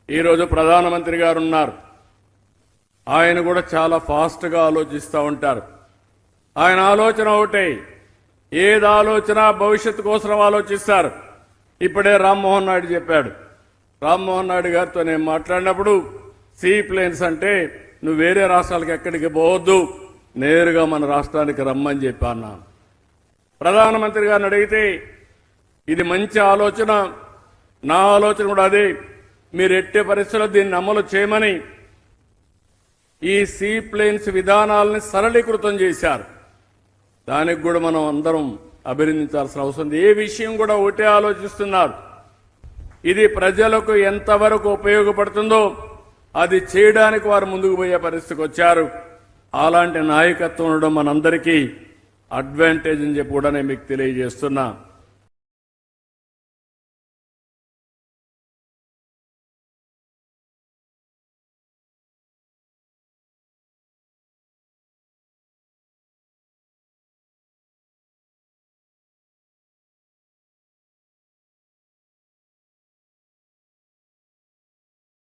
ఈరోజు ప్రధానమంత్రి గారు ఉన్నారు. ఆయన కూడా చాలా ఫాస్ట్గా ఆలోచిస్తూ ఉంటారు. ఆయన ఆలోచన ఒకటే, ఏది ఆలోచన భవిష్యత్తు కోసం ఆలోచిస్తారు. ఇప్పుడే రామ్మోహన్ నాయుడు చెప్పాడు. రామ్మోహన్ నాయుడు గారితో నేను మాట్లాడినప్పుడు సీ ప్లేన్స్ అంటే నువ్వు వేరే రాష్ట్రాలకు ఎక్కడికి పోవద్దు, నేరుగా మన రాష్ట్రానికి రమ్మని చెప్పాను. ప్రధానమంత్రి గారిని అడిగితే ఇది మంచి ఆలోచన, నా ఆలోచన కూడా అదే, మీరు ఎట్టే పరిస్థితుల్లో దీన్ని అమలు చేయమని ఈ సీ ప్లేన్స్ విధానాలని సరళీకృతం చేశారు. దానికి కూడా మనం అందరం అభినందించాల్సిన అవసరం ఉంది. ఏ విషయం కూడా ఒకటే ఆలోచిస్తున్నారు, ఇది ప్రజలకు ఎంతవరకు ఉపయోగపడుతుందో అది చేయడానికి వారు ముందుకు పోయే పరిస్థితికి వచ్చారు. అలాంటి నాయకత్వం ఉండడం మనందరికీ అడ్వాంటేజ్ అని చెప్పి కూడా నేను మీకు తెలియజేస్తున్నా.